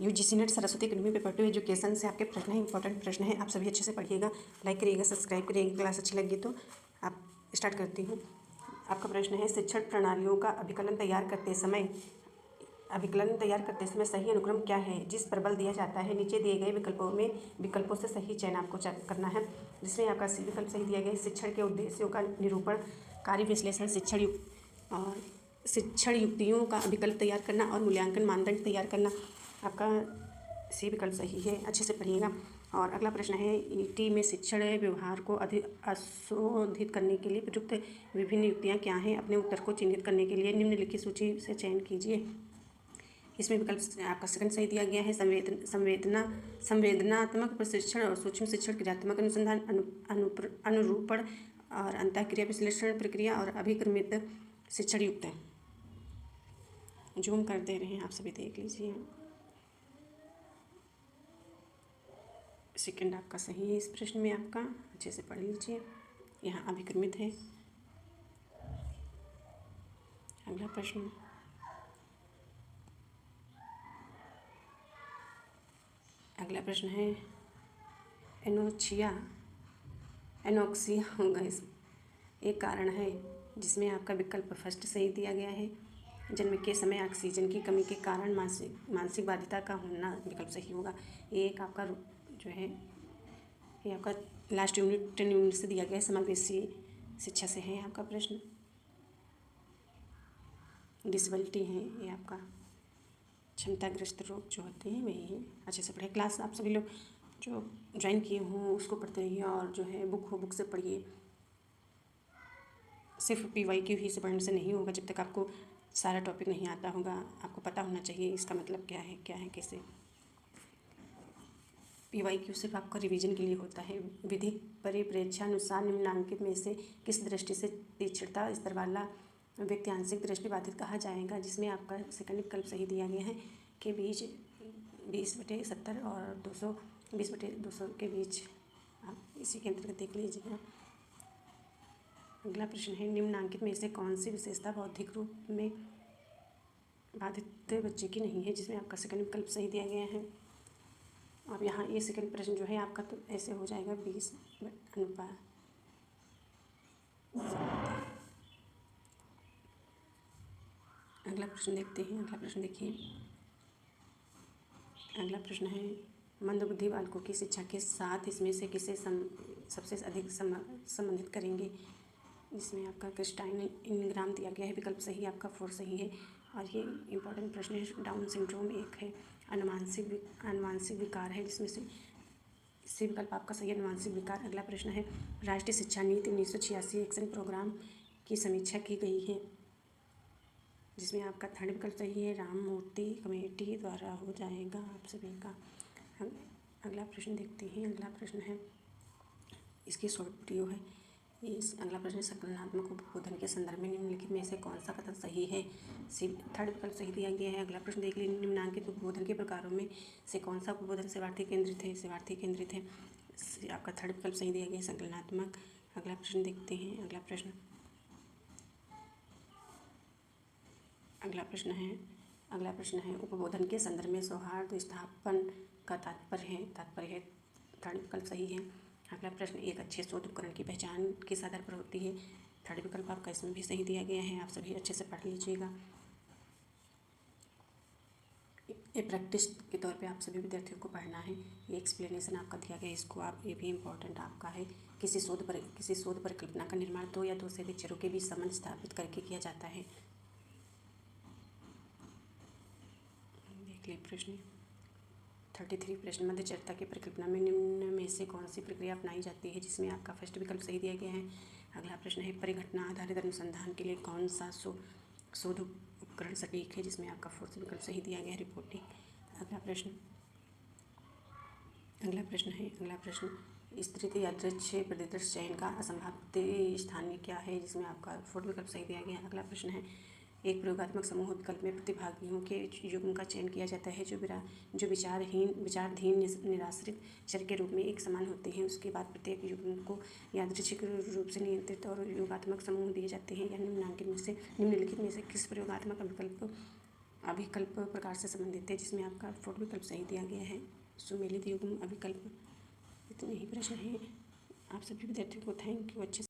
UGC net Saraswati academy paper 2 education से आपके प्रश्न है, इंपॉर्टेंट प्रश्न है। आप सभी अच्छे से पढ़िएगा, लाइक करिएगा, सब्सक्राइब करिएगा। क्लास अच्छी लगी तो आप स्टार्ट करती हूँ। आपका प्रश्न है, शिक्षण प्रणालियों का अभिकलन तैयार करते समय सही अनुक्रम क्या है जिस पर बल दिया जाता है। नीचे दिए गए विकल्पों से सही चयन आपको करना है, जिसमें आपका सी विकल्प सही दिया गया है। शिक्षण के उद्देश्यों का निरूपण, कार्य विश्लेषण, शिक्षण युक्तियों का विकल्प तैयार करना और मूल्यांकन मानदंड तैयार करना। आपका सी विकल्प सही है, अच्छे से पढ़िएगा। और अगला प्रश्न है, ईटी में शिक्षण व्यवहार को अधिक अशोधित करने के लिए प्रयुक्त विभिन्न युक्तियाँ क्या हैं। अपने उत्तर को चिन्हित करने के लिए निम्नलिखित सूची से चयन कीजिए। इसमें विकल्प आपका सेकंड सही दिया गया है। संवेदनात्मक प्रशिक्षण और सूक्ष्म शिक्षण, क्रियात्मक अनुसंधान, अनुरूपण और अंतःक्रिया विश्लेषण प्रक्रिया और अभिक्रमित शिक्षण युक्त है। जूम कर दे रहे हैं, आप सभी देख लीजिए। सेकंड आपका सही है। इस प्रश्न में आपका अच्छे से पढ़ लीजिए, यहाँ अभिक्रमित है। अगला प्रश्न, है एनोक्सिया होगा इस एक कारण है, जिसमें आपका विकल्प फर्स्ट सही दिया गया है। जन्म के समय ऑक्सीजन की कमी के कारण मानसिक बाध्यता का होना विकल्प सही होगा। ये एक आपका जो है, ये आपका लास्ट यूनिट 10 यूनिट से दिया गया है, समावेशी शिक्षा से है आपका प्रश्न। डिसेबिलिटी है ये आपका, क्षमताग्रस्त रोग जो होते हैं वही है। अच्छे से पढ़े। क्लास आप सभी लोग जो ज्वाइन किए हों उसको पढ़ते रहिए, और जो है बुक से पढ़िए। सिर्फ PYQ ही से पढ़ने से नहीं होगा, जब तक आपको सारा टॉपिक नहीं आता होगा। आपको पता होना चाहिए इसका मतलब क्या है कैसे। PYQ सिर्फ आपका रिवीजन के लिए होता है। विधिक परिप्रेक्ष्यानुसार निम्नांकित में से किस दृष्टि से तीक्ष्णता स्तर वाला व्यक्ति आंशिक दृष्टि बाधित कहा जाएगा, जिसमें आपका सेकंड विकल्प सही दिया गया है के बीच 20/70 और 20/200 के बीच। आप इसी के अंतर्गत देख लीजिएगा। अगला प्रश्न है, निम्नांकित में से कौन सी विशेषता बौद्धिक रूप में बाधित बच्चे की नहीं है, जिसमें आपका सेकंड विकल्प सही दिया गया है। अब यहाँ ये सेकंड प्रश्न जो है आपका तो ऐसे हो जाएगा 20 अनुपात। अगला प्रश्न देखते हैं। अगला प्रश्न देखिए। अगला प्रश्न है, मंदबुद्धि बालकों की शिक्षा के साथ इसमें से किसे सबसे अधिक संबंधित करेंगे, जिसमें आपका क्रिस्टाइन इंग्राम दिया गया है। विकल्प सही आपका 4 सही है। और ये इंपॉर्टेंट प्रश्न है। डाउन सिंड्रोम एक है, अनुवांशिक विकार है, जिसमें से सी विकल्प आपका सही है, अनुवांशिक विकार। अगला प्रश्न है, राष्ट्रीय शिक्षा नीति 1986 एक्शन प्रोग्राम की समीक्षा की गई है, जिसमें आपका थर्ड विकल्प सही है, राममूर्ति कमेटी द्वारा हो जाएगा आप सभी का। अगला प्रश्न देखते हैं। अगला प्रश्न है, इसकी शॉर्ट वीडियो है। अगला प्रश्न, संकलनात्मक उपबोधन के संदर्भ में निम्नलिखित में से कौन सा कथन सही है। थर्ड विकल्प सही दिया गया है। अगला प्रश्न देख लीजिए, निम्नांकित उपबोधन के प्रकारों में से कौन सा उपबोधन सेवार्थी केंद्रित है। आपका थर्ड विकल्प सही दिया गया है, संकलनात्मक। अगला प्रश्न देखते हैं। अगला प्रश्न है, उपबोधन के संदर्भ में सौहार्द स्थापन का तात्पर्य है। थर्ड विकल्प सही है। अगला प्रश्न, एक अच्छे शोध उपकरण की पहचान किस आधार पर होती है। थर्ड विकल्प आपका इसमें भी सही दिया गया है। आप सभी अच्छे से पढ़ लीजिएगा। ये प्रैक्टिस के तौर पे आप सभी विद्यार्थियों को पढ़ना है। ये एक्सप्लेनेशन आपका दिया गया है, इसको आप, ये भी इम्पोर्टेंट आपका है। किसी शोध परिकल्पना का निर्माण 2 या 2 से अधिक चरों के बीच संबंध स्थापित करके किया जाता है। देख लिए प्रश्न 33 प्रश्न, मध्यचरता की परिकल्पना में निम्न में से कौन सी प्रक्रिया अपनाई जाती है, जिसमें आपका फर्स्ट विकल्प सही दिया गया है। अगला प्रश्न है, परिघटना आधारित अनुसंधान के लिए कौन सा शोध उपकरण सटीक है, जिसमें आपका फोर्थ विकल्प सही दिया गया है, रिपोर्टिंग। अगला प्रश्न स्थिर यादृच्छिक परिदृश्य चयन का असंभावित स्थानीय क्या है, जिसमें आपका फोर्थ विकल्प सही दिया गया है। अगला प्रश्न है, एक प्रयोगात्मक समूह विकल्प में प्रतिभागियों के युग्म का चयन किया जाता है जो विचाराधीन निराश्रित चर के रूप में एक समान होते हैं। उसके बाद प्रत्येक युग्म को यादृच्छिक रूप से नियंत्रित और योगात्मक समूह दिए जाते हैं। या निम्नलिखित में से किस प्रयोगात्मक विकल्प अभिकल्प प्रकार से संबंधित है, जिसमें आपका फोर्थ विकल्प सही दिया गया है। सुमेलित युग्म अभिकल्प। इतने ही प्रश्न हैं। आप सभी विद्यार्थियों को थैंक यू। अच्छे